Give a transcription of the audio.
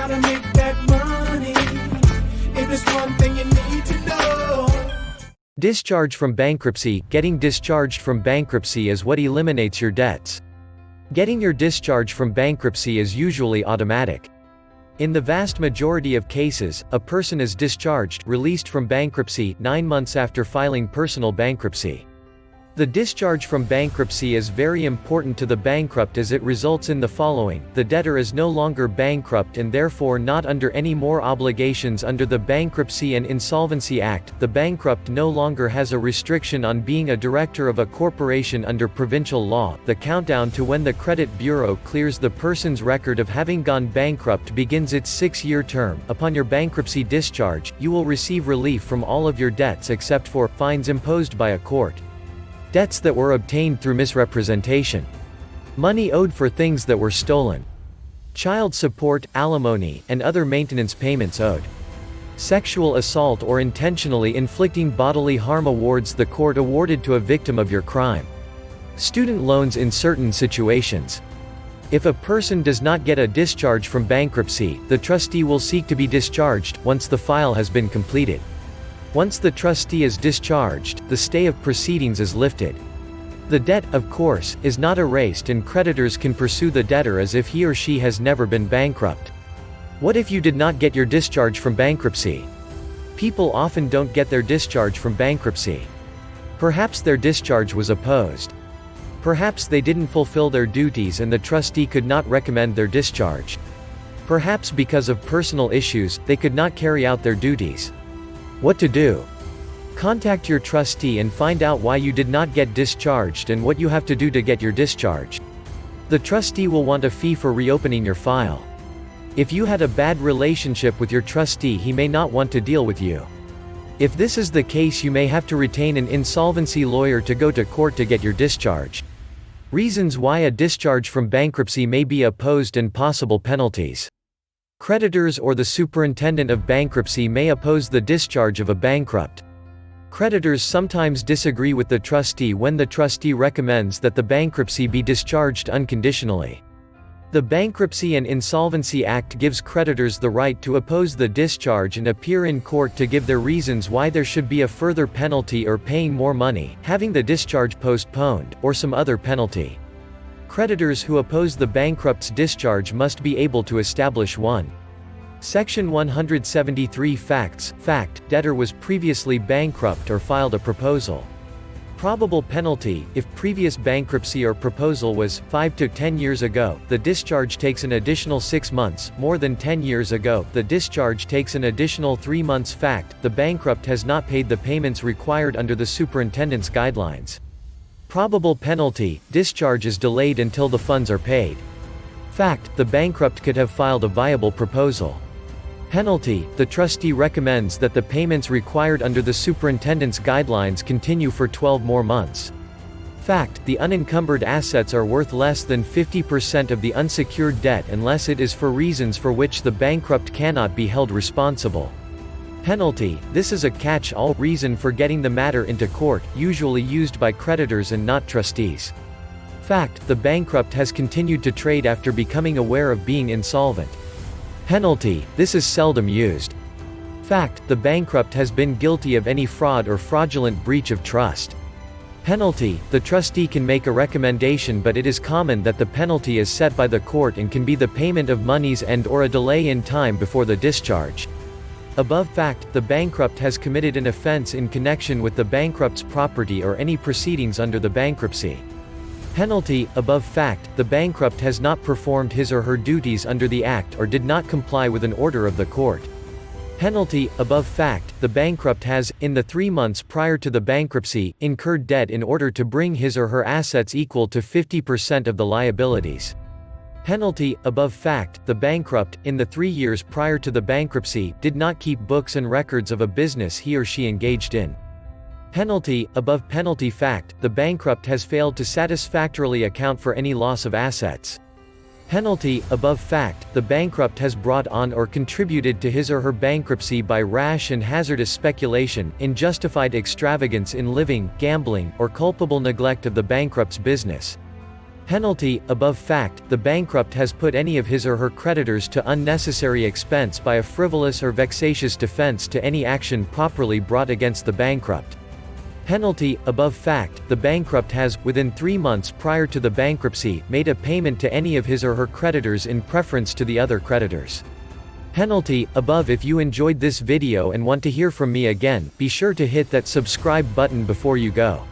how to make that money. If it's one thing you need to know. Discharge from bankruptcy. Getting discharged from bankruptcy is what eliminates your debts. Getting your discharge from bankruptcy is usually automatic. In the vast majority of cases, a person is discharged, released from bankruptcy, 9 months after filing personal bankruptcy. The discharge from bankruptcy is very important to the bankrupt as it results in the following: the debtor is no longer bankrupt and therefore not under any more obligations under the Bankruptcy and Insolvency Act. The bankrupt no longer has a restriction on being a director of a corporation under provincial law. The countdown to when the credit bureau clears the person's record of having gone bankrupt begins its 6-year term. Upon your bankruptcy discharge, you will receive relief from all of your debts except for fines imposed by a court, debts that were obtained through misrepresentation, money owed for things that were stolen, child support, alimony, and other maintenance payments owed, sexual assault or intentionally inflicting bodily harm awards the court awarded to a victim of your crime, student loans in certain situations. If a person does not get a discharge from bankruptcy, the trustee will seek to be discharged once the file has been completed. Once the trustee is discharged, the stay of proceedings is lifted. The debt, of course, is not erased and creditors can pursue the debtor as if he or she has never been bankrupt. What if you did not get your discharge from bankruptcy? People often don't get their discharge from bankruptcy. Perhaps their discharge was opposed. Perhaps they didn't fulfill their duties and the trustee could not recommend their discharge. Perhaps because of personal issues, they could not carry out their duties. What to do? Contact your trustee and find out why you did not get discharged and what you have to do to get your discharge. The trustee will want a fee for reopening your file. If you had a bad relationship with your trustee, he may not want to deal with you. If this is the case, you may have to retain an insolvency lawyer to go to court to get your discharge. Reasons why a discharge from bankruptcy may be opposed and possible penalties. Creditors or the superintendent of bankruptcy may oppose the discharge of a bankrupt. Creditors sometimes disagree with the trustee when the trustee recommends that the bankruptcy be discharged unconditionally. The Bankruptcy and Insolvency Act gives creditors the right to oppose the discharge and appear in court to give their reasons why there should be a further penalty or paying more money, having the discharge postponed, or some other penalty. Creditors who oppose the bankrupt's discharge must be able to establish 1. Section 173 Facts. Fact: debtor was previously bankrupt or filed a proposal. Probable penalty: if previous bankruptcy or proposal was 5 to 10 years ago, the discharge takes an additional 6 months, more than 10 years ago, the discharge takes an additional 3 months. Fact: the bankrupt has not paid the payments required under the superintendent's guidelines. Probable penalty: discharge is delayed until the funds are paid. Fact: the bankrupt could have filed a viable proposal. Penalty: the trustee recommends that the payments required under the superintendent's guidelines continue for 12 more months. Fact: the unencumbered assets are worth less than 50% of the unsecured debt unless it is for reasons for which the bankrupt cannot be held responsible. Penalty: this is a catch-all reason for getting the matter into court, usually used by creditors and not trustees. Fact: the bankrupt has continued to trade after becoming aware of being insolvent. Penalty: this is seldom used. Fact: the bankrupt has been guilty of any fraud or fraudulent breach of trust. Penalty: the trustee can make a recommendation, but it is common that the penalty is set by the court and can be the payment of monies and/or a delay in time before the discharge. Above. Fact: the bankrupt has committed an offense in connection with the bankrupt's property or any proceedings under the bankruptcy. Penalty: above. Fact: the bankrupt has not performed his or her duties under the act or did not comply with an order of the court. Penalty: above. Fact: the bankrupt has, in the 3 months prior to the bankruptcy, incurred debt in order to bring his or her assets equal to 50% of the liabilities. Penalty: above. Fact: the bankrupt, in the 3 years prior to the bankruptcy, did not keep books and records of a business he or she engaged in. Penalty: above. Penalty: fact: the bankrupt has failed to satisfactorily account for any loss of assets. Penalty: above. Fact: the bankrupt has brought on or contributed to his or her bankruptcy by rash and hazardous speculation, unjustified extravagance in living, gambling, or culpable neglect of the bankrupt's business. Penalty, above fact, the bankrupt has put any of his or her creditors to unnecessary expense by a frivolous or vexatious defense to any action properly brought against the bankrupt. Penalty, above fact, the bankrupt has, within 3 months prior to the bankruptcy, made a payment to any of his or her creditors in preference to the other creditors. Penalty, above. If you enjoyed this video and want to hear from me again, be sure to hit that subscribe button before you go.